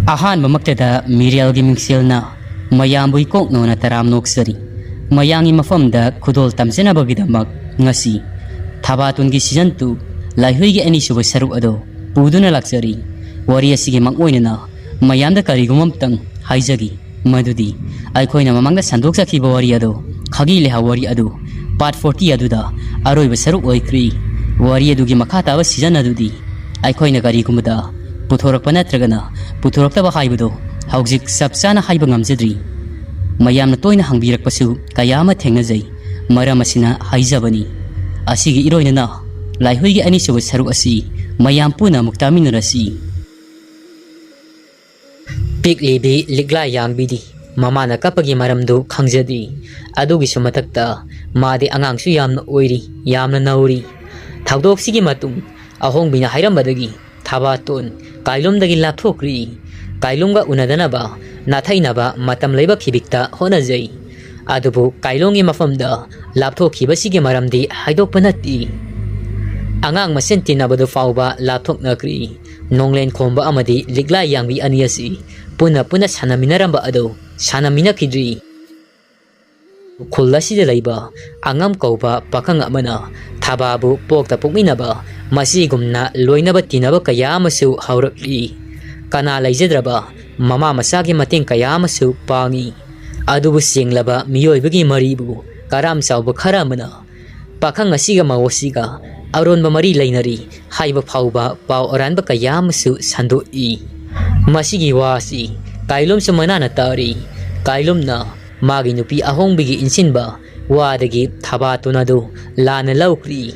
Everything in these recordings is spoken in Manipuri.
Ahan mamaktada Miriel Gimingsilna Mayambui Kokno na Taram Noksari Mayangi Mafamda Kudol Tamsena Bagidamak Ngasi Thabaton2 Season 2 Laihui gi Anisuba Saru Ado Puduna Laksari Wari Asigi Makoinana Mayamda Karigumamtang Haizagi Madudi Aikoina Mamanga Sandoksa Kibawari Ado Khagi Leha Wari Ado Part 40 Aduda Aroi Basaru Oikri Wari Adugi Makata was Season Adudi Aikoina Karigumada Putorak Panatragana Putorak Tabahaibudo Hauzik Sapsana Haibangam Zedri Mayam na toy na hangbirak pasu Kayama Tengnazay Maramasina Haizabani Asigi Iroy na Laihui gi Anisuba Saru Asi Mayam Puna Muktamin Rasi Pig Libi Ligla Yang Bidi Mamana Kapagi Maramdo Kangzadi Adugi Sumatakta Madi Angang Suyam na Oiri Yam na Nauri Tagdok Sigi Matung Ahong Bina Hairambadagi Thabaton Kailum dagi lapthokri Kailumga unadanaba Nathainaba matam laiba khibikta honajai Adubu Kailongi mafamda lapthokiba sige maramdi haidokpa nati Angang masentinabadu fauba lapthoknakri Nonglen khomba amadi ligla yangbi aniyasi Puna sanaminaramba ado sanaminakidri Khullasida laiba angam kauba pakang amana Thababu pokta pokminaba Masigumna loinaba tinaba kaya masu haurakli Kana laijadraba mama masagi mating kaya masu pangi Adubu singlaba miyoybagi maribu Karam sauba kharamana Pakang asiga mawasiga Aron ba mari lainari Haiba pauba pau oranba kaya masu sandoi Masigi wasi Kailum sumanana tari Kailum na Magi nupi ahong bigi insinba Wadagi Thabaton2 lana laukri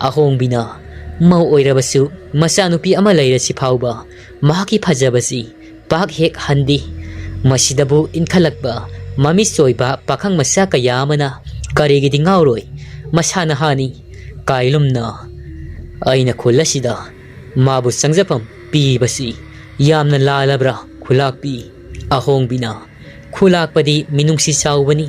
Ahong bina Mau oirabasu masa nupi ama lairasi pauba Mahaki phajabasi Pak hek handi Masidabu inkhalakba Mamisoyba pakang masa kayamana Karigidi ngauroi Masana hani Kailumna Aina khullasida Mabu sangjapam pibasi Yamna lalabra khulakpi Ahong bina Khulakpadi minungsi sawbani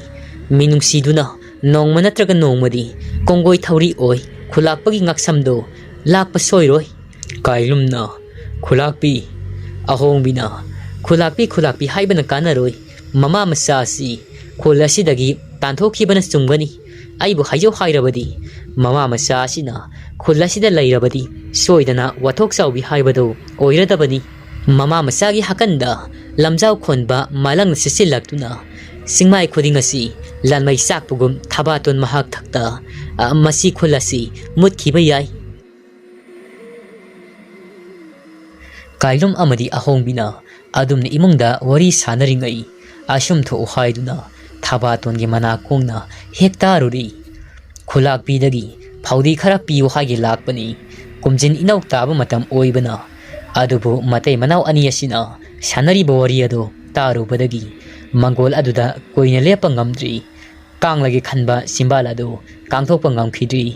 Minungsiduna Nongma natraga nongmadi Konggoy thawri oy Khulakpagi ngaksamdo Lakpa soyroi Kailumna Khulakpi Ahong bina Khulakpi haibana kanaroi Mama masasi Khulasidagi tanthokibana sumgani Aibu haijo hairabadi Mama masasina Khulasida lairabadi Soydana wathok sawbi haibado Oiradabani Mama masagi hakanda Lamjau khonba malang sisilaktuna Singmai khudingasi Lanmai sakpugum Thabaton mahak thakta Masi khulasi mutkiba yai Kailum amadi ahong bina Adumna imungda wari sanaringai Asum tho uhaiduna Thabaton gi manakongna hektaruri Khulakpi dagi Phaudi khara piu hagi lakpani Kumjin inauk taba matam oibana Adubu matay manaw aniyasina Sanariba wari ado tarubadagi Manggol aduda koina lepa ngamdri Kang lagi khanba simbala ado Kangthokpa ngamkhidri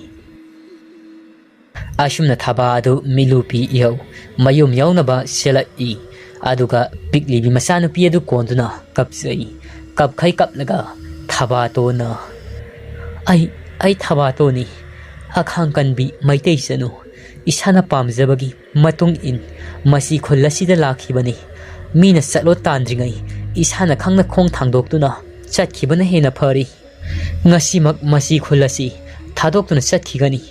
Asumna thaba ado milupi ihaw Mayum yawnaba sela i Aduga piklibi masanupi adu konduna kapsai Kapkhay kaplaga Thabatona Ay Thabatoni Akhang kanbi maitay sano Isana pamjabagi matung in Masi khullasida lakhibani Mina satlo tandringai Isana khangna khong thangdoktuna Chatkibana hena phari Ngasimak masi khullasi Thadoktuna chatkigani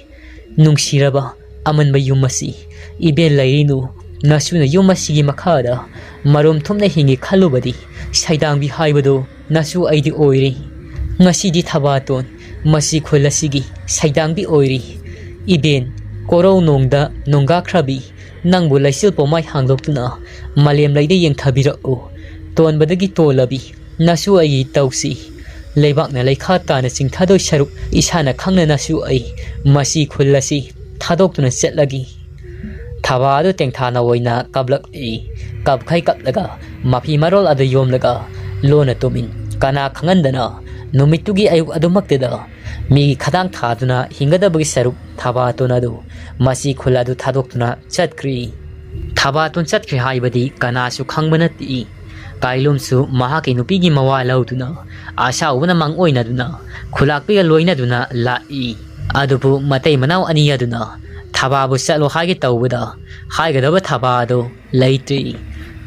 Nungsiraba amanba yumasi Iben lairinu Nasuna yumasigi makhada Marom thumna hingi khalubadi Saidangbi haibado Nasu aidi oiri Ngasidi Thabaton Masi khullasigi Saidangbi oiri Iben Korau nongda nongga krabi Nangbu laisil pomai hangloktuna Malem laida yang thabirao Ton badagi tolabi Nasu ai tausi Leibakna laikha tana singthadoi saruk Isana khangna nasu ai Masi khullasi Thadoktuna setlagi Thabado tengthana woina kablak i Kabkhay kaplaga Mapi marol ado yomlaga Lona tumin Kana khangandana Numitugi ayuk adumakteda Mi khadang thaduna hingadabagi saruk Thabaton2 Masi khulladu thadoktuna chatkri Thabaton chatkri haibadi kanasu khangbanati Kailumsu mahaki nupigi mawa lautuna Asa ubana mangoina duna Khulakpiga loina duna lai Adubu matay manaw aniya duna Thababu satlo hagi tawbada Haigadaba Thabado laitri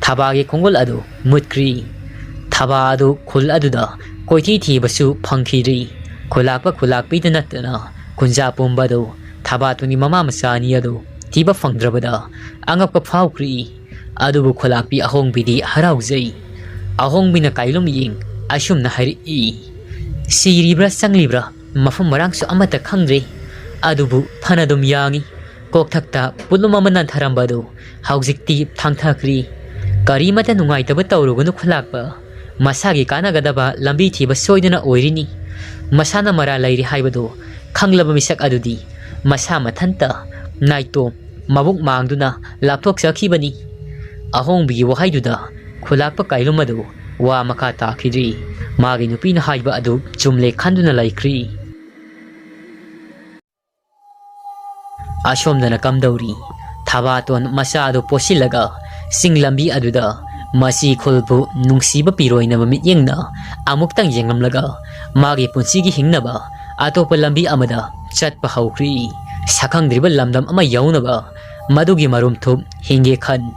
Thabagi khongol adu mutkri. Thaba adu khul aduda koithi thibasu phangkhiri. Khulakpa khulakpi da natna kunja pumbadu Thabatuni mama masani adu tiba phangdrabada angapka phawkri. Adubu khulakpi ahongbidi harauzai. Ahongbina kailum ying ashumna hari I. Siribra sanglibra mafam marangsu amata khangdre. Adubu phanadum yangi kok thakta pulum amanan tharambadu haujikti thangthakri. Karimata nungaitaba tawrugunu khulakpa masagi kanagadaba lambi thiba soidana oirini. Masana mara lairi haibadu khanglaba misak adudi masa mathanta naito mabuk mangduna lapthok sakhibani. Ahongbi wahaiduda khulakpa kailumadu wa maka takhidri. Magi nupina haiba adu chumle khanduna laikri. Ashomdana kamdauri Thabaton masa adu posilaga singlambi aduda masi khulbu nungsiba piroinaba mityengna amuktang yengamlaga magi punsigi hingnaba atopa lambi amada chatpa haukri. Sakhangdriba lamdam ama yaunaba madugi marum thup hinge khan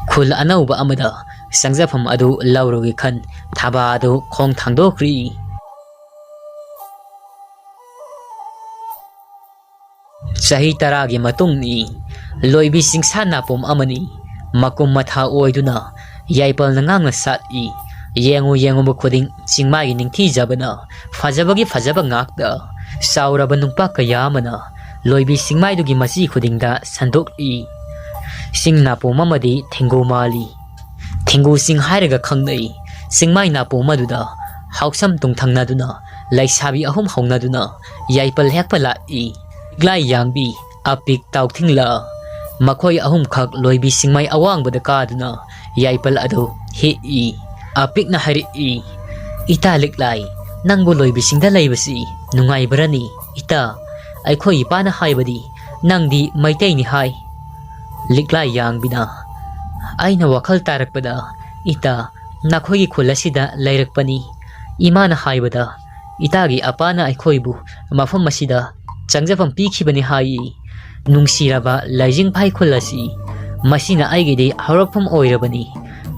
khul anauba amada sangjafam adu laurogi khan thaba adu khong thangdokri. Sahi taragi matungni loibi singsa napom amani makum matha oiduna Yaipal nangang sat I. Yengu yengu khuding chingmagi ningthi jabana fajabagi fajaba ngakda sauraba nungpa kayamana loibi singmai dugi masi khudingda sandok I. Singna pomamadi thengu mali thengu sing hairaga khangnai singmai na pomaduda hauksam tungthangna duna laisabi ahum hongna duna Yaipal hekpa la I. Glai yangbi apik tauthingla makhoi ahum khak loibi singmai awang bada kaduna Yaipal adu he I. Apik na hari I. Ita liklai nangbo loibi singda laibasi nungai barani ita aikhoi ipana haibadi nangdi maitai ni hai. Liklai yangbina aina wakhal tarakpada ita nakhoi khulasida lairakpani imana haibada itagi apana aikhoibu mafam masida changjafam pikhibani hai. Nungsiraba laijing phai khulasi masina aigidi haurakpham oirabani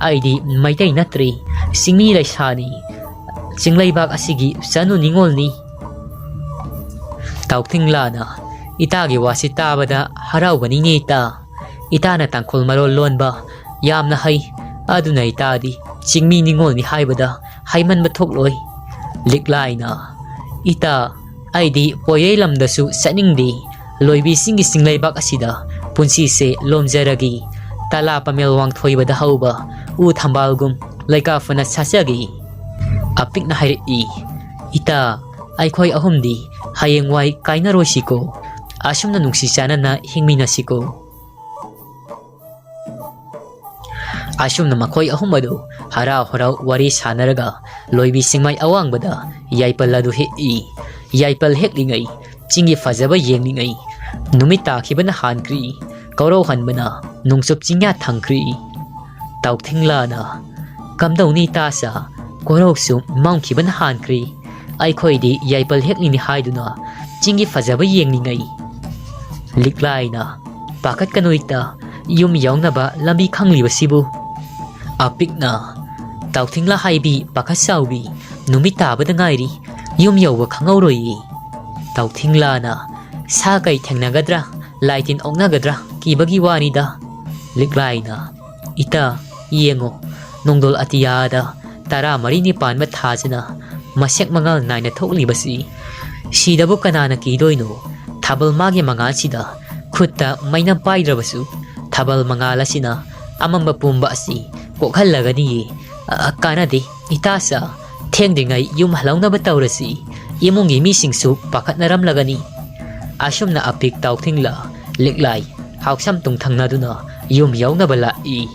aidi maitai natri singmi laisani chinglai-bak asigi sanu ningolni. Tauthingla itagi wasi tabada haraubani nita itana tangkhol marol lonba yamna hai aduna itadi chingmi ningolni haibada haimanba thokloi. Liklaina ita aidi poyei lamdasu saningdi loibi singi singlai-bak asida punsi se lomjaragi tala pamel wang thoibada hauba u thambalgum laika fana sasagi. Apik na hai I. Ita aikhoi ahumdi hayengwai kainaroi siko asumna nungsi chanana hingmina siko. Asumna makhoi ahumadu harau harau wari sanaraga loibi singmai awangbada Yaipal adu he I. Yaipal heklingai chingi fajaba yenglingai numit takhibana hankri kaurau hanbana nungsup chingya thangkri. Tauthingla kamdauni tasa korok su mangkhibana hankri aikhoidi Yaipal heklini haiduna chingi fajaba yenglingai. Liklaina pakat kanoita yum yaunaba lambi khanglibasibu. Apikna tauthingla haibi pakat saubi numit tabada ngairi yum yauba khangauroi. Tauthingla sa kai thengnagadra laitin oknagadra kibagi wanida. Liklaina ita yengo nongdol atiyada tara marini panma thajana masek mangal naina thoklibasi sidabu kanana kidoino thabal magi mangasida khutta maina paidrabasu thabal mangalasina amamba pumba asi kokhallagani kanade itasa thengdingai yum halaunaba tawrasi imungi misingsu pakatnaramlagani. Asumna apik tauthingla liklai hauksam tungthangnaduna yum yaunaba lai.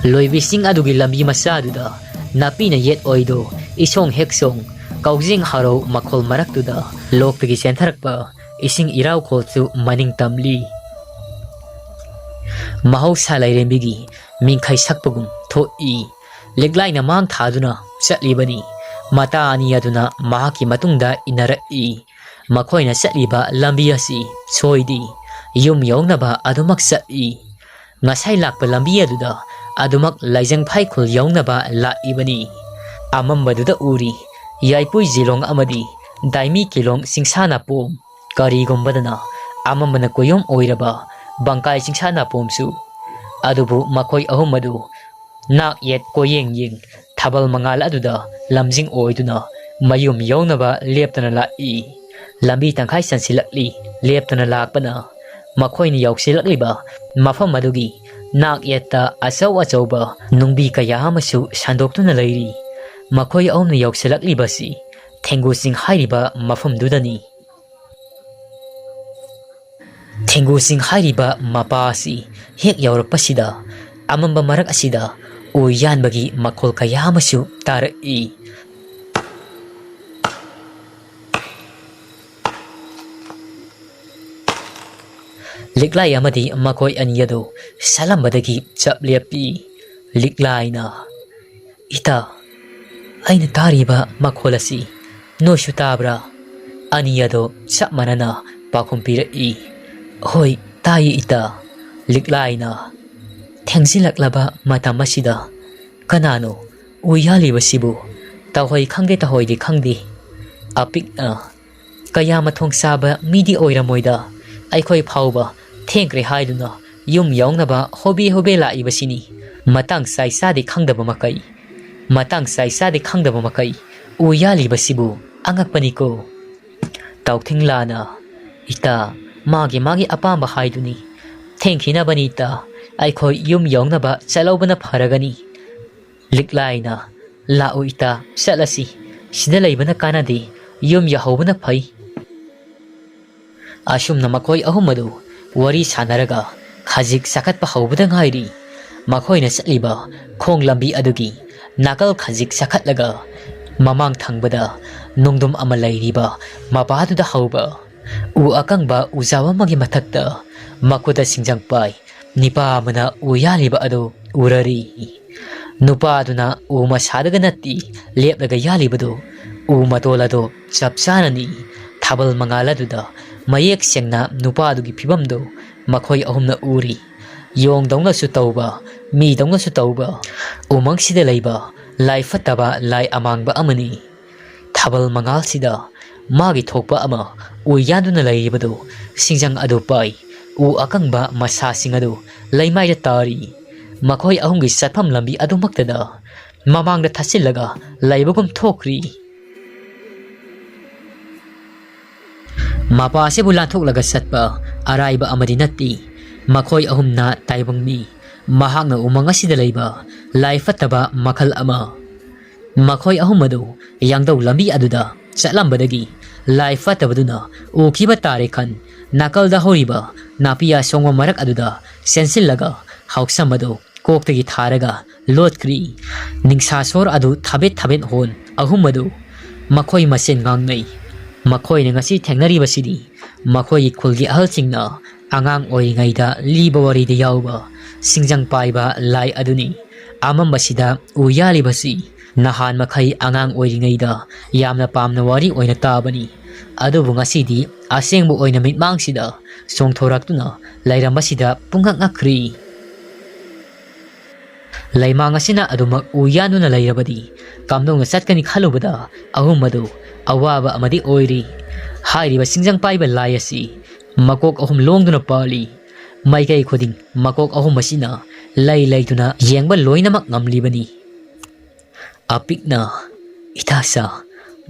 Loibi sing adugi lambi masaduda napina yet oido isong heksong kaujing haro makhol maraktuda lokpigi sentharakpa ising irau kholchu maning tamli. Mahausa lairembigi mingkhai sakpagum thoi liklaina mang thaduna chatlibani mata ani aduna mahaki matungda inarai. Makhoina chatliba lambi asi soidi yum yawnaba adumak satli. Ngasai lakpa lambi aduda adumak laijang phaikul yawnaba laibani. Amambaduda uri Yaipui jilong amadi daimi kilong singsana pom karigumbadana amamana koyom oiraba bangkai singsana pomsu adubu makoi ahum madu nak yet koyeng yeng thabal mangal aduda lamjing oiduna mayum yawnaba leptana lai lambi tangkai sansilakli leptana lakpana makoini yauksilakliba mafam madugi nak yetta asaw achauba nungbi kaya amasu sandoktuna leiri makoi ahumna yauksilakliba si Tenggu sing hairiba mafamdudani. Tenggu sing hairiba mapasi hek yaurapasida amamba marak asida uyanbagi makol kaya amasu tarai. Liklay amadi makoi aniyado salambadagi chaplepi. Liklay na ita ay natariba makolasi. No shutabra aniyado chap manana pakumpirai. Hoy tayi ita liklay na thengsilaklaba matamasida kanano uyaliba sibu tahoy khangde tahoy di khangdi apik na kaya mathong saba midi oiramoida aikoi phauba thengkre haiduna yum yawnaba hobi laiba sini matang sai sadi khangdaba makai matang sai sadi khangdaba makai uyaliba sibu angakpani ko tawthinglana ita magi apamba haiduni thengkhina banita aikhoi yum yawnaba chalobana pharagani liklaina lau ita salasi sida leibana kanadi yum yahobana phai ashumna makoi ahumadu wari sanaraga khajik sakatpa hobada ngairi makhoina satliba khong lambi adugi nakal khajik sakatlaga mamang thangbada nungdum amalai riba mapadu da hauba u akangba uzawa magi mathakta makuda singjang pai nipa mana uyaliba adu urari nupa aduna u masadaga natti lepdaga yalibadu u matolado chapsanani thabal mangaladu mayek sengna nupa adugi phibamdo makhoi ahumna uri yong dongna su tauba mi dongna su tauba umang sida leiba lai phattaba lai amangba amani thabal mangal sida magi thokpa ama uyanduna leibadu singjang adu pai u akangba masa singadu leimai tari makhoi ahumgi satpham lambi adu maktada mamangda thasillaga leibagum thokri mapa se bulan thoklaga satpa araiba amadi natti makhoi ahumna taibangmi mahakna umanga sida leiba lai phattaba makhal ama makhoi ahumadu yangdau lambi aduda chatlambadagi lai phattabaduna ukiba tare khan nakalda horiba napiya songwa marak aduda sensillaga hausamadu koktagi tharaga lotkri ningsa sor adu thabet hon ahumadu makhoi masen ngangnai makhoi ne ngasi thengnari basidi makhoi khulgi ahalsingna angang oingaida liba wari de yauba singjang paiba lai aduni amam basida uyali basi nahan makhai angang oingaida yamna pamna wari oina tabani adubu ngasidi asengbu oina mitmangsida songthoraktuna lairambasida pungak ngakri laimangasina adumak uyanuna lairabadi kamdong satkani khalubada ahumadu awaba amadi oiri hairiba singjang paiba lai asi makok ahum longduna pali maikai khoding makok ahum masina lai laituna yengba loinamak ngamlibani apikna itasa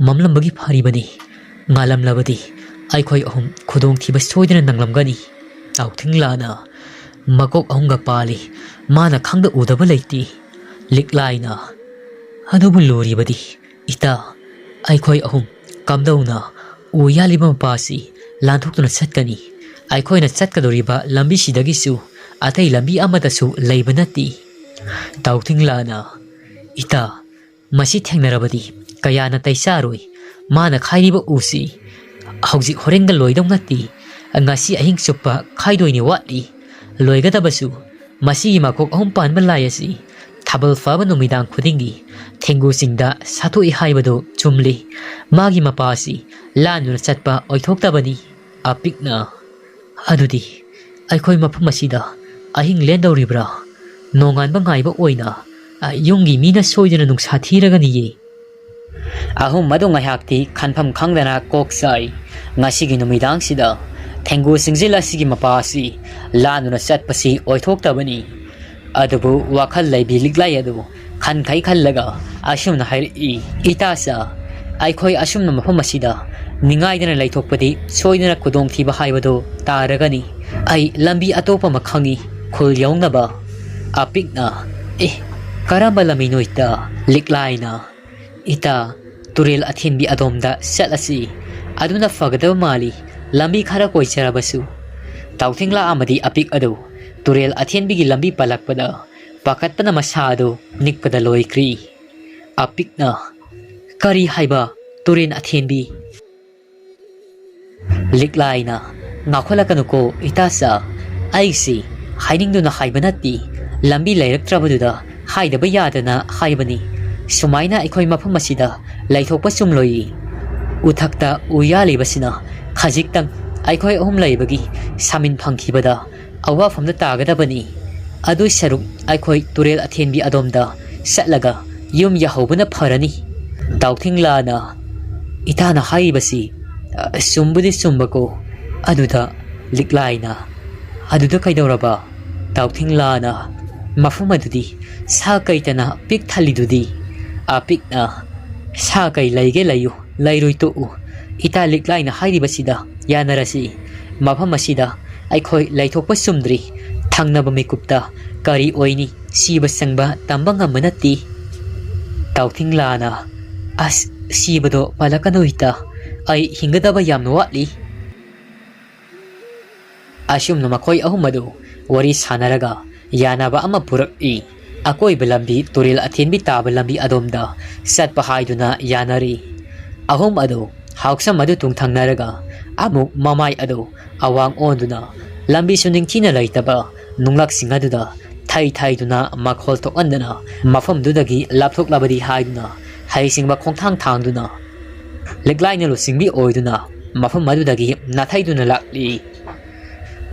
mamlambagi pharibani ngalamlabadi aikhoi ahum khudong thiba soidana nanglamgani tawthinglana makok ahumga pali mana khangda udaba leiti liklaina adubu loribadi ita aikhoi ahum kamdauna uyaliba pasi lanthokuna satkani aikhoina satkadoriba lambi sidagisu atai lambi amadasu leibanati tawthinglana ita masi thengnarabadi kayana taisaroi mana khairiba usi hauji horenga loidongnati ngasi ahing suppa khaidoini watli loigadabasu masi makok ahum panba layasi thabal faba numidang khudingi thengu singda sathui haibado chumli magi mapasi lanuna chatpa oithoktabani apikna adudi ꯑꯩꯈꯣꯏ ꯃꯐꯝ ꯑꯁꯤꯗ ꯑꯍꯤꯡ ꯂꯦꯟꯗꯧꯔꯤꯕ꯭ꯔꯥ? ꯅꯣꯡꯉꯥꯟꯕ ꯉꯥꯏꯕ ꯑꯣꯏꯅ ꯌꯨꯝꯒꯤ ꯃꯤꯅ ꯁꯣꯏꯗꯅ ꯅꯨꯡꯁꯥ ꯊꯤꯔꯒꯅꯤꯌꯦ꯫ ꯑꯍꯨꯝ ꯑꯗꯨ ꯉꯥꯏꯍꯥꯛꯇꯤ ꯈꯟꯐꯝ ꯈꯪꯗꯅ ꯀꯣꯛ ꯆꯥꯏ꯫ ꯉꯁꯤꯒꯤ ꯅꯨꯃꯤꯗꯥꯡꯁꯤꯗ ꯊꯦꯡꯒꯨ ꯁꯤꯡꯖꯤꯜ ꯑꯁꯤꯒꯤ ꯃꯄꯥ ꯑꯁꯤ ꯂꯥꯟꯗꯨꯅ ꯆꯠꯄꯁꯤ ꯑꯣꯏꯊꯣꯛꯇꯕꯅꯤ꯫ ꯑꯗꯨꯕꯨ ꯋꯥꯈꯜ ꯂꯩꯕꯤ ꯂꯤꯛꯂꯥꯏ ꯑꯗꯨ ꯈꯟꯈꯩ ꯈꯜꯂꯒ ꯑꯁꯨꯝꯅ ꯍꯥꯏꯔꯛꯏ, ꯏꯇꯥꯆꯥ, ꯑꯩꯈꯣꯏ ꯑꯁꯨꯝꯅ ꯃꯐꯝ ꯑꯁꯤꯗ ꯅꯤꯡꯉꯥꯏꯗꯅ ꯂꯩꯊꯣꯛꯄꯗꯤ ꯁꯣꯏꯗꯅ ꯈꯨꯗꯣꯡꯊꯤꯕ ꯍꯥꯏꯕꯗꯨ ꯇꯥꯔꯒꯅꯤ꯫ ꯑꯩ ꯂꯝꯕꯤ ꯑꯇꯣꯞꯄ ꯑꯃ ꯈꯪꯏ ꯈꯨꯜ ꯌꯧꯅꯕ꯫ ꯑꯄꯤꯛꯅ, ꯀꯔꯝꯕ ꯂꯝꯕꯤꯅꯣ ꯏꯇꯥ? ꯂꯤꯛꯂꯥꯏꯅ, ꯏꯇꯥ, ꯇꯨꯔꯦꯜ ꯑꯊꯦꯟꯕꯤ ꯑꯗꯣꯝꯗ ꯆꯠꯂꯁꯤ, ꯑꯗꯨꯅ ꯐꯒꯗꯕ ꯃꯥꯜꯂꯤ, ꯂꯝꯕꯤ ꯈꯔ ꯀꯣꯏꯖꯔꯕꯁꯨ꯫ ꯇꯥꯎꯊꯤꯡꯂꯥ ꯑꯃꯗꯤ ꯑꯄꯤꯛ ꯑꯗꯨ ꯇꯨꯔꯦꯜ ꯑꯊꯦꯟꯕꯤꯒꯤ ꯂꯝꯕꯤ ꯄꯜꯂꯛꯄꯗ ꯄꯥꯈꯠꯄꯅ ꯃꯁꯥ ꯑꯗꯨ ꯅꯤꯛꯄꯗ ꯂꯣꯏꯈ꯭ꯔꯤ꯫ ꯑꯄꯤꯛꯅ, ꯀꯔꯤ ꯍꯥꯏꯕ ꯇꯨꯔꯦꯜ ꯑꯊꯦꯟꯕꯤ? ꯂꯤꯛꯂꯥꯏꯅ, ꯉꯥꯎꯈꯠꯂꯛꯀꯅꯨꯀꯣ ꯏꯇꯥꯆꯥ, ꯑꯩꯁꯤ ꯍꯥꯏꯅꯤꯡꯗꯨꯅ ꯍꯥꯏꯕ ꯅꯠꯇꯦ, ꯂꯝꯕꯤ ꯂꯩꯔꯛꯇ꯭ꯔꯕꯗꯨꯗ ꯍꯥꯏꯗꯕ ꯌꯥꯗꯅ ꯍꯥꯏꯕꯅꯤ꯫ ꯁꯨꯃꯥꯏꯅ ꯑꯩꯈꯣꯏ ꯃꯐꯝ ꯑꯁꯤꯗ ꯂꯩꯊꯣꯛꯄ ꯆꯨꯝꯂꯣꯏ꯫ ꯎꯊꯛꯇ ꯎ ꯌꯥꯜꯂꯤꯕꯁꯤꯅ ꯈꯖꯤꯛꯇꯪ ꯑꯩꯈꯣꯏ ꯑꯍꯨꯝ ꯂꯩꯕꯒꯤ ꯁꯥꯃꯤꯟ ꯐꯪꯈꯤꯕꯗ ꯑꯋꯥꯐꯝꯗ ꯇꯥꯒꯗꯕꯅꯤ꯫ ꯑꯗꯨꯏ ꯁꯔꯨꯛ ꯑꯩꯈꯣꯏ ꯇꯨꯔꯦꯜ ꯑꯊꯦꯟꯕꯤ ꯑꯗꯣꯝꯗ ꯆꯠꯂꯒ ꯌꯨꯝ ꯌꯧꯍꯧꯕꯅ ꯐꯔꯅꯤ꯫ ꯇꯥꯎꯊꯤꯡꯂꯥꯅ, ꯏꯇꯥꯅ ꯍꯥꯏꯔꯤꯕꯁꯤ ꯆꯨꯝꯕꯨꯗꯤ ꯆꯨꯝꯕꯀꯣ, ꯑꯗꯨꯗ ꯂꯤꯛꯂꯥꯏꯅ, ꯑꯗꯨꯗ ꯀꯩꯗꯧꯔꯕ? ꯇꯥꯎꯊꯤꯡꯂꯥꯅ, ꯃꯐꯝ ꯑꯗꯨꯗꯤ ꯁꯥ ꯀꯩꯇꯅ ꯄꯤꯛ ꯊꯜꯂꯤꯗꯨꯗꯤ꯫ ꯑꯄꯤꯛꯅ, ꯁꯥ ꯀꯩ ꯂꯩꯒꯦ ꯂꯩꯌꯨ, ꯂꯩꯔꯣꯏ ꯇꯣꯛꯎ, ꯏꯇꯥ ꯂꯤꯛꯂꯥꯏꯅ ꯍꯥꯏꯔꯤꯕꯁꯤꯗ ꯌꯥꯅꯔꯁꯤ꯫ ꯃꯐꯝ ꯑꯁꯤꯗ ꯑꯩꯈꯣꯏ ꯂꯩꯊꯣꯛꯄ ꯆꯨꯝꯗ꯭ꯔꯤ, ꯊꯪꯅꯕ ꯃꯤꯀꯨꯞꯇ ꯀꯔꯤ ꯑꯣꯏꯅꯤ ꯁꯤꯕ ꯆꯪꯕ ꯇꯝꯕ ꯉꯝꯕ ꯅꯠꯇꯦ꯫ ꯇꯥꯎꯊꯤꯡꯂꯥꯅ, ꯑꯁ, ꯁꯤꯕꯗꯣ ꯄꯜꯂꯛꯀꯅꯨ ꯏꯇꯥ, ꯑꯩ ꯍꯤꯡꯒꯗꯕ ꯌꯥꯝꯅ ꯋꯥꯠꯂꯤ꯫ ꯑꯁꯨꯝꯅ ꯃꯈꯣꯏ ꯑꯍꯨꯝ ꯑꯗꯨ ꯋꯥꯔꯤ ꯁꯥꯅꯔꯒ ꯌꯥꯅꯕ ꯑꯃ ꯄꯨꯔꯛꯏ꯫ ꯑꯀꯣꯏꯕ ꯂꯝꯕꯤ ꯇꯨꯔꯦꯜ ꯑꯊꯦꯟꯕꯤ ꯇꯥꯕ ꯂꯝꯕꯤ ꯑꯗꯣꯝꯗ ꯆꯠꯄ ꯍꯥꯏꯗꯨꯅ ꯌꯥꯅꯔꯤ꯫ ꯑꯍꯨꯝ ꯑꯗꯨ ꯍꯥꯎꯁꯝ ꯑꯗꯨ ꯇꯨꯡꯊꯪꯅꯔꯒ ꯑꯃꯨꯛ ꯃꯃꯥꯏ ꯑꯗꯨ ꯑꯋꯥꯡ ꯑꯣꯟꯗꯨꯅ ꯂꯝꯕꯤꯁꯨ ꯅꯤꯡꯊꯤꯅ ꯂꯩꯇꯕ ꯅꯨꯡꯂꯛꯁꯤꯡ ꯑꯗꯨꯗ ꯊꯩ ꯊꯩꯗꯨꯅ ꯃꯈꯣꯜ ꯊꯣꯛꯍꯟꯗꯅ ꯃꯐꯝꯗꯨꯗꯒꯤ ꯂꯥꯞꯊꯣꯛꯂꯕꯗꯤ ꯍꯥꯏꯗꯨꯅ ꯍꯩꯁꯤꯡꯕ ꯈꯣꯡꯊꯥꯡ ꯊꯥꯡꯗꯨꯅ ꯂꯤꯛꯂꯥꯏꯅ ꯂꯨꯆꯤꯡꯕꯤ ꯑꯣꯏꯗꯨꯅ ꯃꯐꯝ ꯑꯗꯨꯗꯒꯤ ꯅꯥꯊꯩꯗꯨꯅ ꯂꯥꯛꯂꯤ꯫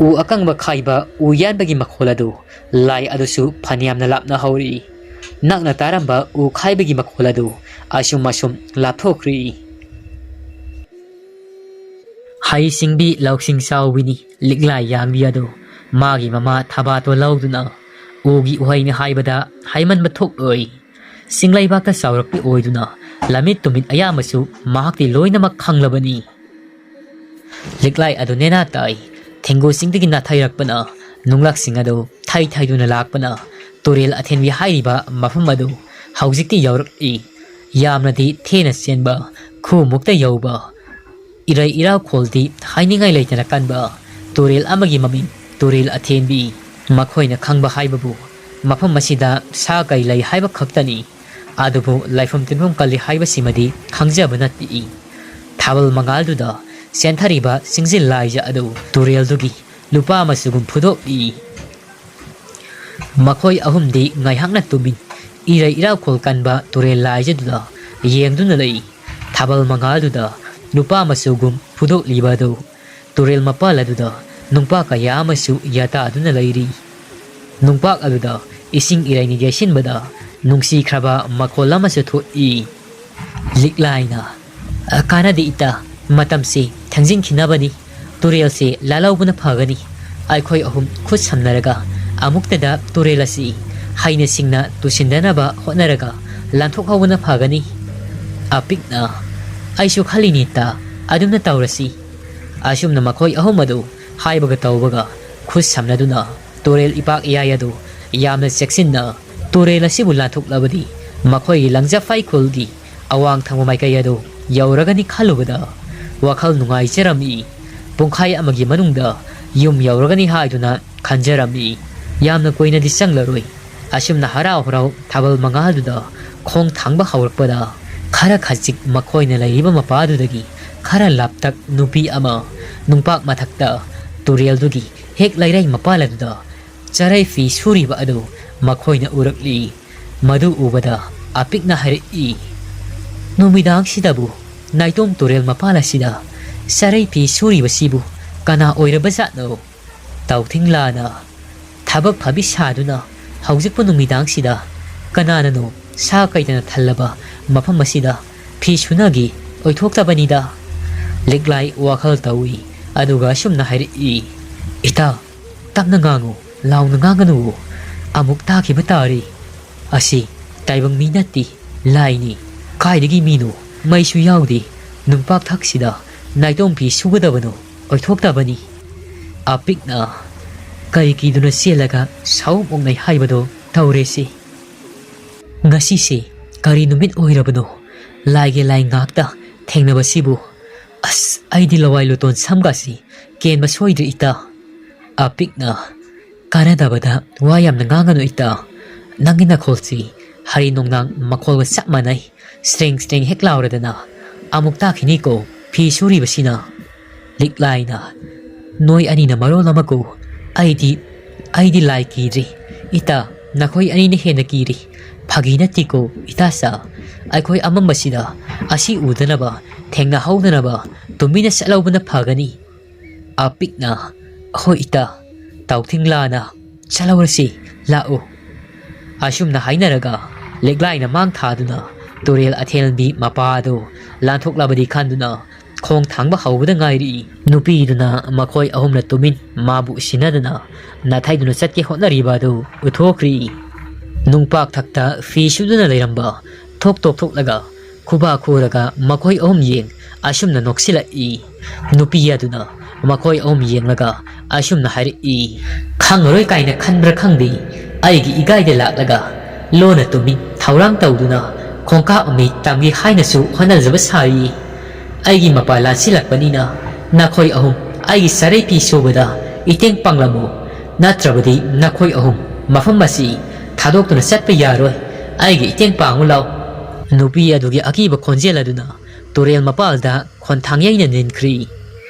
ꯎ ꯑꯀꯪꯕ ꯈꯥꯏꯕ ꯎ ꯌꯥꯟꯕꯒꯤ ꯃꯈꯣꯜ ꯑꯗꯨ ꯂꯥꯏ ꯑꯗꯨꯁꯨ ꯐꯅꯌꯥꯝꯅ ꯂꯥꯞꯅ ꯍꯧꯔꯤ꯫ ꯅꯛꯅ ꯇꯥꯔꯝꯕ ꯎ ꯈꯥꯏꯕꯒꯤ ꯃꯈꯣꯜ ꯑꯗꯨ ꯑꯁꯨꯝ ꯂꯥꯞꯊꯣꯛꯈ꯭ꯔꯤ꯫ ꯍꯩꯁꯤꯡꯕꯤ ꯂꯧꯁꯤꯡ ꯆꯥꯎꯕꯤꯅꯤ ꯂꯤꯛꯂꯥꯏ ꯌꯥꯡꯕꯤ ꯑꯗꯨ ꯃꯥꯒꯤ ꯃꯃꯥ ꯊꯕꯥꯇꯣꯟ ꯂꯧꯗꯨꯅ ꯎꯒꯤ ꯎꯍꯩꯅꯤ ꯍꯥꯏꯕꯗ ꯍꯩꯃꯟꯕ ꯊꯣꯛꯂꯣꯏ꯫ ꯆꯤꯡꯂꯩꯕꯥꯛꯇ ꯆꯥꯎꯔꯛꯄꯤ ꯑꯣꯏꯗꯨꯅ ꯂꯝꯃꯤꯠ ꯇꯨꯃꯤꯠ ꯑꯌꯥꯝꯕꯁꯨ ꯃꯍꯥꯛꯇꯤ ꯂꯣꯏꯅꯃꯛ ꯈꯪꯂꯕꯅꯤ꯫ ꯂꯤꯛꯂꯥꯏ ꯑꯗꯨ ꯅꯦꯅꯥ ꯇꯥꯏ꯫ ꯊꯦꯡꯒꯨ ꯆꯤꯡꯗꯒꯤ ꯅꯥꯊꯩꯔꯛꯄꯅ ꯅꯨꯡꯂꯛꯁꯤꯡ ꯑꯗꯨ ꯊꯩ ꯊꯩꯗꯨꯅ ꯂꯥꯛꯄꯅ ꯇꯨꯔꯦꯜ ꯑꯊꯦꯟꯕꯤ ꯍꯥꯏꯔꯤꯕ ꯃꯐꯝ ꯑꯗꯨ ꯍꯧꯖꯤꯛꯇꯤ ꯌꯧꯔꯛꯏ꯫ ꯌꯥꯝꯅꯗꯤ ꯊꯦꯅ ꯆꯦꯟꯕ, ꯈꯨꯃꯨꯛꯇ ꯌꯧꯕ, ꯏꯔꯩ ꯏꯔꯥꯎꯈꯣꯜꯗꯤ ꯍꯥꯏꯅꯤꯡꯉꯥꯏ ꯂꯩꯇꯅ ꯀꯟꯕ ꯇꯨꯔꯦꯜ ꯑꯃꯒꯤ ꯃꯃꯤꯡ ꯇꯨꯔꯦꯜ ꯑꯊꯦꯟꯕꯤ꯫ ꯃꯈꯣꯏꯅ ꯈꯪꯕ ꯍꯥꯏꯕꯕꯨ ꯃꯐꯝ ꯑꯁꯤꯗ ꯁꯥ ꯀꯩ ꯂꯩ ꯍꯥꯏꯕ ꯈꯛꯇꯅꯤ꯫ ꯑꯗꯨꯕꯨ ꯂꯩꯐꯝ ꯇꯤꯟꯐꯝ ꯀꯜꯂꯤ ꯍꯥꯏꯕꯁꯤꯃꯗꯤ ꯈꯪꯖꯕ ꯅꯠꯇꯦ꯫ ꯊꯥꯕꯜ ꯃꯉꯥꯜꯗꯨꯗ ꯆꯦꯟꯊꯔꯤꯕ ꯆꯤꯡꯖꯤꯜ ꯂꯥꯏꯖ ꯑꯗꯨ ꯇꯨꯔꯦꯜꯗꯨꯒꯤ ꯂꯨꯄꯥ ꯃꯆꯨꯒꯨꯝ ꯐꯨꯗꯣꯛꯏ꯫ ꯃꯈꯣꯏ ꯑꯍꯨꯝꯗꯤ ꯉꯥꯏꯍꯥꯛꯅ ꯇꯨꯃꯤꯟ ꯏꯔꯩ ꯏꯔꯥꯎꯈꯣꯜ ꯀꯟꯕ ꯇꯨꯔꯦꯜ ꯂꯥꯏꯖꯗꯨꯗ ꯌꯦꯡꯗꯨꯅ ꯂꯩ꯫ ꯊꯥꯕꯜ ꯃꯉꯥꯜꯗꯨꯗ ꯂꯨꯄꯥ ꯃꯆꯨꯒꯨꯝ ꯐꯨꯗꯣꯛꯂꯤꯕ ꯑꯗꯨ ꯇꯨꯔꯦꯜ ꯃꯄꯥꯜ ꯑꯗꯨꯗ ꯅꯨꯡꯄꯥꯛ ꯀꯌꯥ ꯑꯃꯁꯨ ꯌꯥꯇꯥꯗꯨꯅ ꯂꯩꯔꯤ꯫ ꯅꯨꯡꯄꯥꯛ ꯑꯗꯨꯗ ꯏꯁꯤꯡ ꯏꯔꯩꯅ ꯌꯩꯁꯤꯟꯕꯗ ꯅꯨꯡꯁꯤꯈ꯭ꯔꯕ ꯃꯈꯣꯜ ꯑꯃꯁꯨ ꯊꯣꯛꯏ꯫ ꯂꯤꯛꯂꯥꯏꯅ, ꯀꯥꯟꯅꯗꯦ ꯏꯇꯥ, ꯃꯇꯝꯁꯤ ꯊꯦꯡꯖꯤꯟꯈꯤꯅꯕꯅꯤ, ꯇꯨꯔꯦꯜꯁꯤ ꯂꯥꯜꯍꯧꯕꯅ ꯐꯒꯅꯤ꯫ ꯑꯩꯈꯣꯏ ꯑꯍꯨꯝ ꯈꯨꯠ ꯁꯝꯅꯔꯒ ꯑꯃꯨꯛꯇꯗ ꯇꯨꯔꯦꯜ ꯑꯁꯤ ꯍꯩꯅ ꯁꯤꯡꯅ ꯇꯨꯁꯤꯟꯗꯅꯕ ꯍꯣꯠꯅꯔꯒ ꯂꯥꯟꯊꯣꯛꯍꯧꯕꯅ ꯐꯒꯅꯤ꯫ ꯑꯄꯤꯛꯅ, ꯑꯩꯁꯨ ꯈꯜꯂꯤꯅꯤ ꯏꯇꯥ, ꯑꯗꯨꯝꯅ ꯇꯧꯔꯁꯤ꯫ ꯑꯁꯨꯝꯅ ꯃꯈꯣꯏ ꯑꯍꯨꯝ ꯑꯗꯨ ꯍꯥꯏꯕꯒ ꯇꯧꯕꯒ ꯈꯨꯠ ꯁꯝꯅꯗꯨꯅ ꯇꯨꯔꯦꯜ ꯏꯄꯥꯛ ꯏꯌꯥꯏ ꯑꯗꯨ ꯌꯥꯝꯅ ꯆꯦꯛꯁꯤꯟꯅ ꯇꯨꯔꯦꯜ ꯑꯁꯤꯕꯨ ꯂꯥꯟꯊꯣꯛꯂꯕꯗꯤ ꯃꯈꯣꯏꯒꯤ ꯂꯪꯖꯐꯥꯏ ꯈꯨꯜꯒꯤ ꯑꯋꯥꯡ ꯊꯪꯕ ꯃꯥꯏꯀꯩ ꯑꯗꯨ ꯌꯧꯔꯒꯅꯤ ꯈꯜꯂꯨꯕꯗ ꯋꯥꯈꯜ ꯅꯨꯡꯉꯥꯏꯖꯔꯝꯃꯤ꯫ ꯄꯨꯡꯈꯥꯏ ꯑꯃꯒꯤ ꯃꯅꯨꯡꯗ ꯌꯨꯝ ꯌꯧꯔꯒꯅꯤ ꯍꯥꯏꯗꯨꯅ ꯈꯟꯖꯔꯝꯃꯤ꯫ ꯌꯥꯝꯅ ꯀꯨꯏꯅꯗꯤ ꯆꯪꯂꯔꯣꯏ꯫ ꯑꯁꯨꯝꯅ ꯍꯔꯥꯎ ꯍꯔꯥꯎ ꯊꯥꯕꯜ ꯃꯉꯥꯜꯗꯨꯗ ꯈꯣꯡ ꯊꯥꯡꯕ ꯍꯧꯔꯛꯄꯗ ꯈꯔ ꯈꯖꯤꯛ ꯃꯈꯣꯏꯅ ꯂꯩꯔꯤꯕ ꯃꯄꯥꯗꯨꯗꯒꯤ ꯈꯔ ꯂꯥꯞꯇꯛ ꯅꯨꯄꯤ ꯑꯃ ꯅꯨꯡꯄꯥꯛ ꯃꯊꯛꯇ ꯇꯨꯔꯦꯜꯗꯨꯒꯤ ꯍꯦꯛ ꯂꯩꯔꯩ ꯃꯄꯥꯜ ꯑꯗꯨꯗ ꯆꯔꯩ ꯐꯤ ꯁꯨꯔꯤꯕ ꯑꯗꯨ ꯃꯈꯣꯏꯅ ꯎꯔꯛꯂꯤ꯫ ꯃꯗꯨ ꯎꯕꯗ ꯑꯄꯤꯛꯅ ꯍꯥꯏꯔꯛꯏ, ꯅꯨꯃꯤꯗꯥꯡꯁꯤꯗꯕꯨ ꯅꯥꯏꯇꯣꯝ ꯇꯨꯔꯦꯜ ꯃꯄꯥꯜ ꯑꯁꯤꯗ ꯆꯔꯩ ꯐꯤ ꯁꯨꯔꯤꯕꯁꯤꯕꯨ ꯀꯅꯥ ꯑꯣꯏꯔꯕꯖꯥꯠꯅꯣ? ꯇꯧꯊꯤꯡꯂꯥꯅ ꯊꯕꯛ ꯐꯕꯤ ꯁꯥꯗꯨꯅ ꯍꯧꯖꯤꯛꯄꯨ ꯅꯨꯃꯤꯗꯥꯡꯁꯤꯗ ꯀꯅꯥꯅꯅꯣ ꯁꯥ ꯀꯩꯗꯅ ꯊꯜꯂꯕ ꯃꯐꯝ ꯑꯁꯤꯗ ꯐꯤ ꯁꯨꯅꯒꯤ ꯑꯣꯏꯊꯣꯛꯇꯕꯅꯤꯗ ꯂꯤꯛꯂꯥꯏ ꯋꯥꯈꯜ ꯇꯧꯏ ꯑꯗꯨꯒ ꯑꯁꯨꯝꯅ ꯍꯥꯏꯔꯛꯏ ꯏꯇꯥ ꯇꯞꯅ ꯉꯥꯡꯉꯨ ꯂꯥꯎꯅ ꯉꯥꯡꯒꯅꯨ ꯑꯃꯨꯛ ꯇꯥꯈꯤꯕ ꯇꯥꯔꯤ ꯑꯁꯤ ꯇꯥꯏꯕꯪ ꯃꯤ ꯅꯠꯇꯦ ꯂꯥꯏꯅꯤ ꯀꯥꯏꯗꯒꯤ ꯃꯤꯅꯣ ꯃꯩꯁꯨ ꯌꯥꯎꯗꯦ ꯅꯨꯡꯄꯥꯛꯊꯛꯁꯤꯗ ꯅꯥꯏꯇꯣꯝ ꯐꯤ ꯁꯨꯒꯗꯕꯅꯣ ꯑꯣꯏꯊꯣꯛꯇꯕꯅꯤ ꯑꯄꯤꯛꯅ ꯀꯩ ꯀꯤꯗꯨꯅ ꯆꯦꯜꯂꯒ ꯁꯥꯎ ꯃꯣꯛꯅꯩ ꯍꯥꯏꯕꯗꯣ ꯇꯧꯔꯦꯁꯤ ꯉꯁꯤꯁꯦ ꯀꯔꯤ ꯅꯨꯃꯤꯠ ꯑꯣꯏꯔꯕꯅꯣ ꯂꯥꯏꯒꯤ ꯂꯥꯏ ꯉꯥꯛꯇ ꯊꯦꯡꯅꯕꯁꯤꯕꯨ ꯑꯁ ꯑꯩꯗꯤ ꯂꯋꯥꯏ ꯂꯨꯇꯣꯟ ꯁꯝꯒꯥꯁꯤ ꯀꯦꯟꯕ ꯁꯣꯏꯗ꯭ꯔꯤ ꯏꯇꯥ ꯑꯄꯤꯛꯅ ꯀꯥꯟꯅꯗꯕꯗ ꯋꯥ ꯌꯥꯝꯅ ꯉꯥꯡꯒꯅꯨ ꯏꯇꯥ ꯅꯪꯒꯤ ꯅꯈꯣꯜꯁꯤ ꯍꯔꯤ ꯅꯣꯡꯅꯥꯡ ꯃꯈꯣꯜꯒ ꯆꯞ ꯃꯥꯟꯅꯩ ꯁ꯭ꯇꯔꯦꯡ ꯁ꯭ꯇꯔꯦꯡ ꯍꯦꯛ ꯂꯥꯎꯔꯗꯅ ꯑꯃꯨꯛ ꯇꯥꯈꯤꯅꯤꯀꯣ ꯐꯤ ꯁꯨꯔꯤꯕꯁꯤꯅ ꯂꯤꯛꯂꯥꯏꯅ ꯅꯣꯏ ꯑꯅꯤꯅ ꯃꯔꯣꯜ ꯑꯃꯀꯣ ꯑꯩꯗꯤ ꯂꯥꯏ ꯀꯤꯗ꯭ꯔꯤ ꯏꯇꯥ ꯅꯈꯣꯏ ꯑꯅꯤꯅ ꯍꯦꯟꯅ ꯀꯤꯔꯤ ꯐꯥꯒꯤ ꯅꯠꯇꯦꯀꯣ ꯏꯇꯥꯆꯥ ꯑꯩꯈꯣꯏ ꯑꯃꯝꯕꯁꯤꯗ ꯑꯁꯤ ꯎꯗꯅꯕ ꯊꯦꯡꯅꯍꯧꯗꯅꯕ ꯇꯨꯃꯤꯟꯅ ꯆꯠꯍꯧꯕꯅ ꯐꯒꯅꯤ ꯑꯄꯤꯛꯅ ꯍꯣꯏ ꯏꯇꯥ ꯇꯧꯊꯤꯡꯂꯥꯅ ꯆꯠꯍꯧꯔꯁꯤ ꯂꯥꯛꯎ ꯑꯁꯨꯝꯅ ꯍꯥꯏꯅꯔꯒ ꯂꯤꯛꯂꯥꯏꯅ ꯃꯥꯡ ꯊꯥꯗꯨꯅ ꯇꯨꯔꯦꯜ ꯑꯊꯦꯜꯕꯤ ꯃꯄꯥ ꯑꯗꯨ ꯂꯥꯟꯊꯣꯛꯂꯕꯗꯤ ꯈꯟꯗꯨꯅ ꯈꯣꯡ ꯊꯥꯡꯕ ꯍꯧꯕꯗ ꯉꯥꯏꯔꯤ ꯅꯨꯄꯤꯗꯨꯅ ꯃꯈꯣꯏ ꯑꯍꯨꯝꯅ ꯇꯨꯃꯤꯟ ꯃꯥꯕꯨ ꯁꯤꯟꯅꯗꯅ ꯅꯥꯊꯩꯗꯨꯅ ꯆꯠꯀꯦ ꯍꯣꯠꯅꯔꯤꯕ ꯑꯗꯨ ꯎꯠꯊꯣꯛꯈ꯭ꯔꯤ ꯅꯨꯡꯄꯥꯛꯊꯛꯇ ꯐꯤ ꯁꯨꯗꯨꯅ ꯂꯩꯔꯝꯕ ꯊꯣꯛ ꯇꯣꯛꯊꯣꯛꯂꯒ ꯈꯨꯕꯥ ꯈꯨꯔꯒ ꯃꯈꯣꯏ ꯑꯍꯨꯝ ꯌꯦꯡ ꯑꯁꯨꯝꯅ ꯅꯣꯛꯁꯤꯜꯂꯛꯏ ꯅꯨꯄꯤ ꯑꯗꯨꯅ ꯃꯈꯣꯏ ꯑꯍꯨꯝ ꯌꯦꯡꯂꯒ ꯑꯁꯨꯝꯅ ꯍꯥꯏꯔꯛꯏ ꯈꯪꯉꯔꯣꯏ ꯀꯥꯏꯅ ꯈꯟꯕ꯭ꯔꯥ ꯈꯪꯗꯦ ꯑꯩꯒꯤ ꯏꯒꯥꯏꯗ ꯂꯥꯛꯂꯒ ꯂꯣꯟꯅ ꯇꯨꯃꯤꯟ ꯊꯧꯔꯥꯡ ꯇꯧꯗꯨꯅ ꯈꯣꯡꯀꯥꯞ ꯑꯃ ꯇꯝꯒꯦ ꯍꯥꯏꯅꯁꯨ ꯍꯣꯠꯅꯖꯕ ꯁꯥꯔꯤ ꯑꯩꯒꯤ ꯃꯄꯥ ꯂꯥꯟꯁꯤꯜꯂꯛꯄꯅꯤꯅ ꯅꯈꯣꯏ ꯑꯍꯨꯝ ꯑꯩꯒꯤ ꯁꯔꯩ ꯐꯤ ꯁꯨꯕꯗ ꯏꯇꯦꯡ ꯄꯥꯡꯂꯝꯃꯨ ꯅꯠꯇ꯭ꯔꯕꯗꯤ ꯅꯈꯣꯏ ꯑꯍꯨꯝ ꯃꯐꯝ ꯑꯁꯤ ꯊꯥꯗꯣꯛꯇꯨꯅ ꯆꯠꯄ ꯌꯥꯔꯣꯏ ꯑꯩꯒꯤ ꯏꯇꯦꯡ ꯄꯥꯡꯉꯨ ꯂꯥꯎ ꯅꯨꯄꯤ ꯑꯗꯨꯒꯤ ꯑꯀꯤꯕ ꯈꯣꯟꯖꯦꯜ ꯑꯗꯨꯅ ꯇꯨꯔꯦꯜ ꯃꯄꯥꯜꯗ ꯈꯣꯟꯊꯥꯡ ꯌꯩꯅ ꯅꯤꯟꯈ꯭ꯔꯤ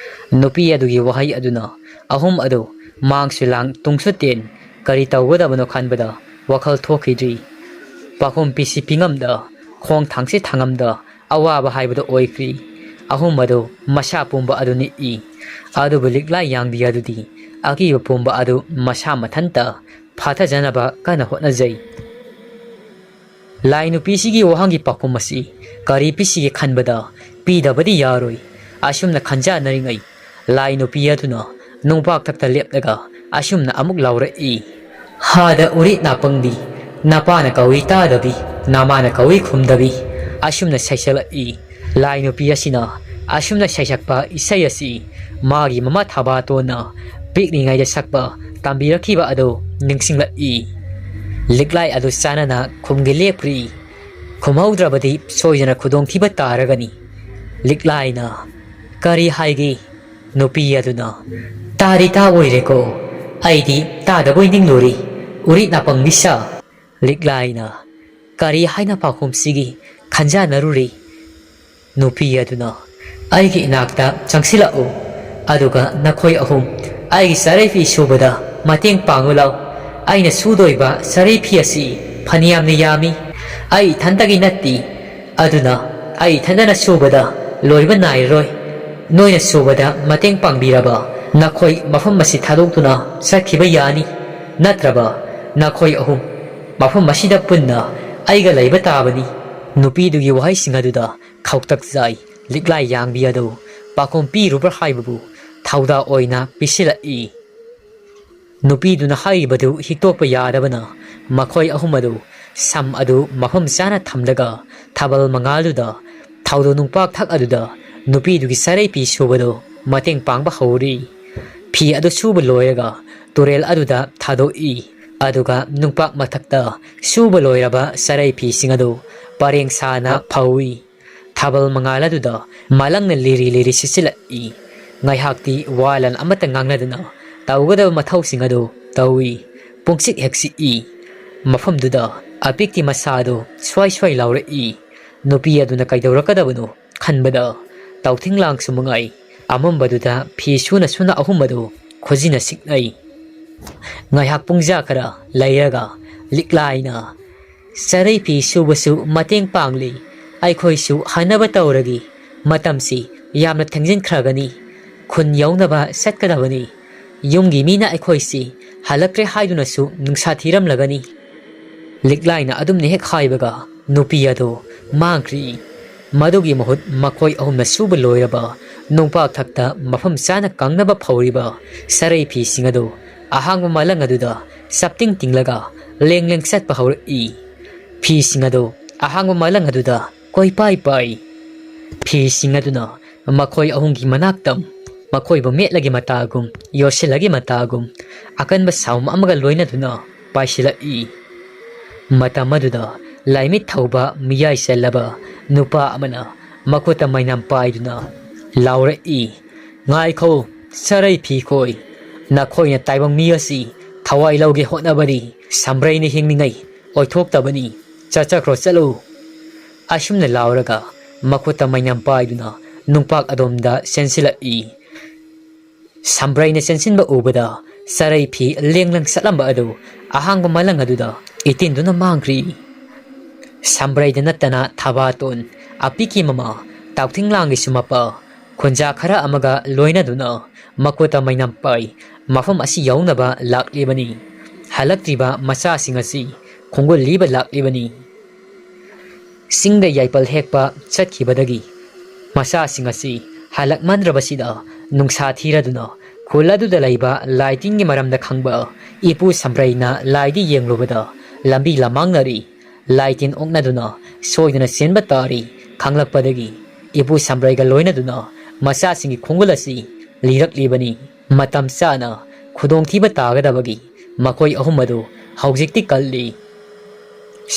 ꯅꯨꯄꯤ ꯑꯗꯨꯒꯤ ꯋꯥꯍꯩ ꯑꯗꯨꯅ ꯑꯍꯨꯝ ꯑꯗꯨ ꯃꯥꯡꯁꯨ ꯂꯥꯡ ꯇꯨꯡꯁꯨ ꯇꯦꯟ ꯀꯔꯤ ꯇꯧꯒꯗꯕꯅꯣ ꯈꯟꯕꯗ ꯋꯥꯈꯜ ꯊꯣꯛꯈꯤꯗ꯭ꯔꯤ ꯄꯥꯈꯨꯝ ꯄꯤꯁꯤ ꯄꯤꯉꯝꯗ ꯈꯣꯡ ꯊꯥꯡꯁꯤ ꯊꯥꯡꯉꯝꯗ ꯑꯋꯥꯕ ꯍꯥꯏꯕꯗꯨ ꯑꯣꯏꯈ꯭ꯔꯤ ꯑꯍꯨꯝ ꯑꯗꯨ ꯃꯁꯥ ꯄꯨꯝꯕ ꯑꯗꯨ ꯅꯤꯛꯏ ꯑꯗꯨꯕꯨ ꯂꯤꯛꯂꯥꯏ ꯌꯥꯡꯕꯤ ꯑꯗꯨꯗꯤ ꯑꯀꯤꯕ ꯄꯨꯝꯕ ꯑꯗꯨ ꯃꯁꯥ ꯃꯊꯟꯇ ꯐꯥꯊꯖꯅꯕ ꯀꯟꯅ ꯍꯣꯠꯅꯖꯩ ꯂꯥꯏ ꯅꯨꯄꯤꯁꯤꯒꯤ ꯋꯥꯍꯪꯒꯤ ꯄꯥꯎꯈꯨꯝ ꯑꯁꯤ ꯀꯔꯤ ꯄꯤꯁꯤꯒꯦ ꯈꯟꯕꯗ ꯄꯤꯗꯕꯗꯤ ꯌꯥꯔꯣꯏ ꯑꯁꯨꯝꯅ ꯈꯟꯖꯅꯔꯤꯉꯩ ꯂꯥꯏ ꯅꯨꯄꯤ ꯑꯗꯨꯅ ꯅꯨꯡꯄꯥꯛꯊꯛꯇ ꯂꯦꯞꯂꯒ ꯑꯁꯨꯝꯅ ꯑꯃꯨꯛ ꯂꯥꯎꯔꯛꯏ ꯍꯥꯗ ꯎꯔꯤꯠ ꯅꯥꯄꯪꯕꯤ ꯅꯄꯥꯅ ꯀꯧꯏ ꯇꯥꯗꯕꯤ ꯅꯃꯥꯅ ꯀꯧꯏ ꯈꯨꯝꯗꯕꯤ ꯑꯁꯨꯝꯅ ꯁꯩꯁꯛꯂꯛꯏ ꯂꯥꯏ ꯅꯨꯄꯤ ꯑꯁꯤꯅ ꯑꯁꯨꯝꯅ ꯁꯩꯁꯛꯄ ꯏꯁꯩ ꯑꯁꯤ ꯃꯥꯒꯤ ꯃꯃꯥ ꯊꯥꯕꯥꯇꯣꯟꯅ ꯄꯤꯛꯂꯤꯉꯩꯗ ꯁꯛꯄ ꯇꯝꯕꯤꯔꯛꯈꯤꯕ ꯑꯗꯨ ꯅꯤꯡꯁꯤꯡꯂꯛꯏ ꯂꯤꯛꯂꯥꯏ ꯑꯗꯨ ꯆꯥꯅꯅ ꯈꯨꯝꯒꯦ ꯂꯦꯞꯈ꯭ꯔꯤ ꯈꯨꯝꯍꯧꯗ꯭ꯔꯕꯗꯤ ꯁꯣꯏꯗꯅ ꯈꯨꯗꯣꯡꯊꯤꯕ ꯇꯥꯔꯒꯅꯤ ꯂꯤꯛꯂꯥꯏꯅ ꯀꯔꯤ ꯍꯥꯏꯒꯦ ꯅꯨꯄꯤ ꯑꯗꯨꯅ ꯇꯥꯗꯤ ꯇꯥ ꯑꯣꯏꯔꯦꯀꯣ ꯑꯩꯗꯤ ꯇꯥꯗꯕꯣꯏ ꯅꯤꯡꯂꯨꯔꯤ ꯎꯔꯤꯠ ꯅꯥꯄꯪꯕꯤ ꯁꯥ ꯂꯤꯛꯂꯥꯏꯅ ꯀꯔꯤ ꯍꯥꯏꯅ ꯄꯥꯎꯈꯨꯝꯁꯤꯒꯤ ꯈꯟꯖꯥꯅꯔꯨꯔꯤ ꯅꯨꯄꯤ ꯑꯗꯨꯅ ꯑꯩꯒꯤ ꯏꯅꯥꯛꯇ ꯆꯪꯁꯤꯜꯂꯛꯎ ꯑꯗꯨꯒ ꯅꯈꯣꯏ ꯑꯍꯨꯝ ꯑꯩꯒꯤ ꯁꯔꯩ ꯐꯤ ꯁꯨꯕꯗ ꯃꯇꯦꯡ ꯄꯥꯡꯉꯨ ꯂꯥꯎ ꯑꯩꯅ ꯁꯨꯗꯣꯏꯕ ꯁꯔꯩ ꯐꯤ ꯑꯁꯤ ꯐꯅꯌꯥꯝꯅ ꯌꯥꯝꯃꯤ ꯑꯩ ꯏꯊꯟꯇꯒꯤ ꯅꯠꯇꯦ ꯑꯗꯨꯅ ꯑꯩ ꯏꯊꯟꯇꯅ ꯁꯨꯕꯗ ꯂꯣꯏꯕ ꯅꯥꯏꯔꯔꯣই ꯅꯣꯏꯅ ꯁꯨꯕꯗ ꯃꯇꯦꯡ ꯄꯥꯡꯕꯤꯔꯕ ꯅꯈꯣꯏ ꯃꯐꯝ ꯑꯁꯤ ꯊꯥꯗꯣꯛꯇꯨꯅ ꯆꯠꯈꯤꯕ ꯌꯥꯅꯤ ꯅꯠꯇ꯭ꯔꯕ ꯅꯈꯣꯏ ꯑꯍꯨꯝ ꯃꯐꯝ ꯑꯁꯤꯗ ꯄꯨꯟꯅ ꯑꯩꯒ ꯂꯩꯕ ꯇꯥꯕꯅꯤ ꯅꯨꯄꯤꯗꯨꯒꯤ ꯋꯥꯍꯩꯁꯤꯡ ꯑꯗꯨꯗ ꯈꯧꯇꯛ ꯆꯥꯏ ꯂꯤꯛꯂꯥꯏ ꯌꯥꯡꯕꯤ ꯑꯗꯨ ꯄꯥꯈꯨꯝ ꯄꯤꯔꯨꯕ꯭ꯔꯥ ꯍꯥꯏꯕꯕꯨ ꯊꯧꯗꯥ ꯑꯣꯏꯅ ꯄꯤꯁꯤꯜꯂꯛꯏ ꯅꯨꯄꯤꯗꯨꯅ ꯍꯥꯏꯔꯤꯕꯗꯨ ꯍꯤꯛꯇꯣꯛꯄ ꯌꯥꯗꯕꯅ ꯃꯈꯣꯏ ꯑꯍꯨꯝ ꯑꯗꯨ ꯁꯝ ꯑꯗꯨ ꯃꯐꯝ ꯆꯥꯅ ꯊꯝꯂꯒ ꯊꯥꯕꯜ ꯃꯉꯥꯜꯗꯨꯗ ꯊꯧꯗꯣ ꯅꯨꯡꯄꯥꯛꯊꯛ ꯑꯗꯨꯗ ꯅꯨꯄꯤꯗꯨꯒꯤ ꯁꯔꯩ ꯐꯤ ꯁꯨꯕꯗꯨ ꯃꯇꯦꯡ ꯄꯥꯡꯕ ꯍꯧꯔꯤ ꯐꯤ ꯑꯗꯨ ꯁꯨꯕ ꯂꯣꯏꯔꯒ ꯇꯨꯔꯦꯜ ꯑꯗꯨꯗ ꯊꯥꯗꯣꯛꯏ ꯑꯗꯨꯒ ꯅꯨꯡꯄꯥꯛ ꯃꯊꯛꯇ ꯁꯨꯕ ꯂꯣꯏꯔꯕ ꯁꯔꯩ ꯐꯤꯁꯤꯡ ꯑꯗꯨ ꯄꯔꯦꯡ ꯁꯥꯅ ꯐꯧꯏ ꯊꯥꯕꯜ ꯃꯉꯥꯜ ꯑꯗꯨꯗ ꯃꯥꯂꯪꯅ ꯂꯤꯔꯤ ꯂꯤꯔꯤ ꯁꯤꯠꯆꯤꯜꯂꯛꯏ ꯉꯥꯏꯍꯥꯛꯇꯤ ꯋꯥꯂꯟ ꯑꯃꯠꯇ ꯉꯥꯡꯅꯗꯅ ꯇꯧꯒꯗꯕ ꯃꯊꯧꯁꯤꯡ ꯑꯗꯨ ꯇꯧꯏ ꯄꯨꯡꯆꯤꯛ ꯍꯦꯛ ꯆꯤꯛꯏ ꯃꯐꯝꯗꯨꯗ ꯑꯄꯤꯛꯀꯤ ꯃꯁꯥꯗꯨ ꯁ꯭ꯋꯥꯏ ꯁ꯭ꯋꯥꯏ ꯂꯥꯎꯔꯛꯏ ꯅꯨꯄꯤ ꯑꯗꯨꯅ ꯀꯩꯗꯧꯔꯛꯀꯗꯕꯅꯣ ꯈꯟꯕꯗ ꯇꯧꯊꯤꯡꯂꯥꯡꯁꯨ ꯃꯉꯥꯏ ꯑꯃꯝꯕꯗꯨꯗ ꯐꯤ ꯁꯨꯅ ꯁꯨꯅ ꯑꯍꯨꯝ ꯑꯗꯨ ꯈꯨꯖꯤꯟꯅ ꯁꯤꯛꯅꯩ ꯉꯥꯏꯍꯥꯛ ꯄꯨꯡꯖꯥ ꯈꯔ ꯂꯩꯔꯒ ꯂꯤꯛꯂꯥꯏꯅ ꯁꯔꯩ ꯐꯤ ꯁꯨꯕꯁꯨ ꯃꯇꯦꯡ ꯄꯥꯡꯂꯤ ꯑꯩꯈꯣꯏꯁꯨ ꯍꯟꯅꯕ ꯇꯧꯔꯒꯤ ꯃꯇꯝꯁꯤ ꯌꯥꯝꯅ ꯊꯦꯡꯖꯤꯟꯈ꯭ꯔꯒꯅꯤ ꯈꯨꯟ ꯌꯧꯅꯕ ꯆꯠꯀꯗꯕꯅꯤ yumgi mina aikhoisi halakre haiduna su nungsa thiram lagani liklaina adumne hek haibaga nupi ado mangkri madugi mahut makoi ahumna suba loiraba nongpak thakta mafam sana kangnaba phawriba sarai phi singado ahangba malang aduda sapting tinglaga lengleng satpa hawri phi singado ahangba malang aduda koi pai pai phi singaduna makoi ahungi manaktam makoi ba metlagi matagum yosilagi matagum akan ba saum amaga loina duna paisila matamaduna laimit thauba miyai selaba nupa amana makuta mainam paiduna laura ngai kho sarai phi khoi na khoina taibang mi asi thawai lauge hotnabani samrai ni hingningai oithok tabani chacha kro chalo asumna lauraga makuta mainam paiduna nungpak adomda sensila samrai na sensin ba ubada sarai phi lenglang salamba adu ahangba malang aduda itinduna mangkri samrai da natana thabaton apiki mama tauthing langi sumapa khunja khara amaga loina duna makuta mainam pai mafam asi yaunaba laklibani halaktriba macha singasi khongol liba laklibani singda yaipal hekpa chatkibadagi macha singasi halak mandrabasida nungsa thiraduna khuladu laiba lighting gi maramda khangba ipu samraina laidi yenglubada lambi lamangnari lighting oknaduna soiduna senba tari khanglakpadagi ipu samraiga loinaduna macha singi khongulasi liraklibani matam sana khudong thiba tagadabagi makoi ahumadu haujikti kalli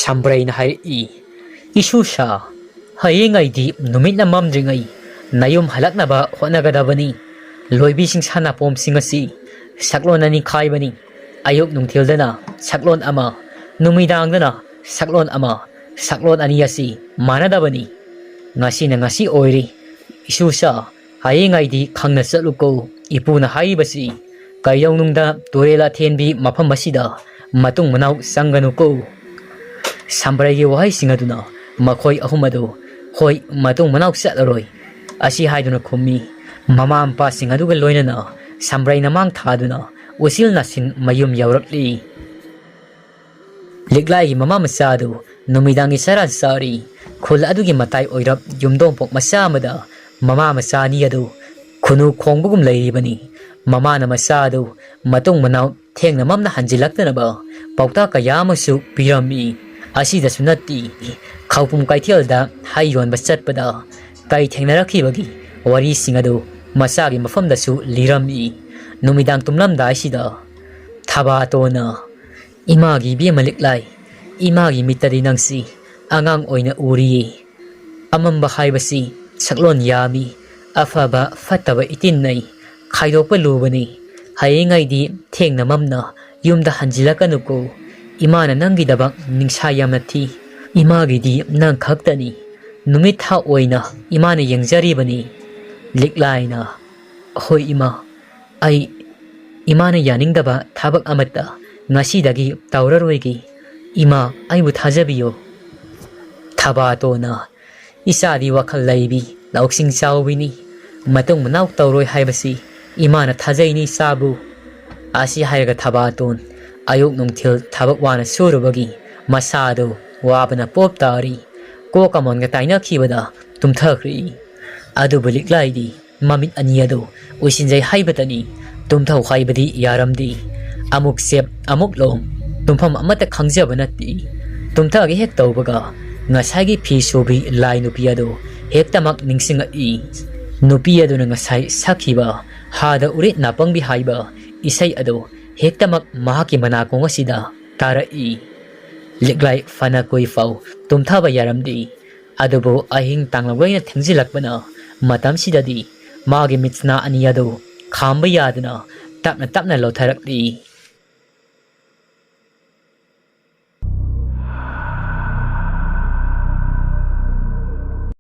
sambraina hai isusha hayengai di numitna mamdringai nayum halaknaba honagadabani loibi sing sana pom singasi saklon ani khaibani ayuk nungthildana saklon ama numidangdana saklon ama saklon ani asi manadabani ngasi na ngasi oiri isusa hayengai di khangna chaluko ipuna haibasi kaiyongnungda torela thenbi mafam masida matung manau sanganuko sambraigi wahai singaduna makhoi ahumadu hoi matung manau chalaroi asi haiduna khummi mama ampa singaduga loinana sambrai namang thaduna usil nasin mayum yaurakli liklai mama masadu numidangi saran sari khul adugi matai oirap yumdong pok masamada mama masani adu khunu khongbugum leiribani mama na masadu matung manau thengna mamna hanjilaktanaba pauta kayamasu pirami asida sunati khaupum kaithialda hayyon basatpada kai thengnarakibagi wari singadu masagi mafamdasu lirami numidang tumlamda asida thabatona imagi bi maliklai imagi mitari nangsi angang oina uri amamba haibasi saklon yami afaba phattaba itinai khaidokpa lubani hayengai di thengna mamna yumda hanjilakanuko imana nangi dabak ningsha yamna thi imagi di nang khaktani numit tha oina imana yengjari liklaina hoi ai imana yaningdaba thabak amata ngasidagi tauraroigi ima aibu thajabiyo thabatona isadi wakhal laibi lauksing chawbini matung manau tauroi haibasi imana thajaini sabu asi haiga thabaton ayuk nungthil thabak wana surubagi masado wabana pop tari ko kamon ga taina khibada tumthakri adu buliklaidi mamit aniyado usinjai haibatani tumthau haibadi yaramdi amuk sep amuk lom tumpham amata khangjaba nati tumthagi hek tawbaga ngasagi phi sobi lai nupiado hektamak ningsinga nupiado na ngasai sakhiba hada urit napangbi haiba isai ado hektamak mahaki manakong asida tara liklai fana koi fau tumthaba yaramdi adubo ahing tanglawai thengzilakbana matam sidadi magi mitsna aniyado khamba yadna tapna lotharakli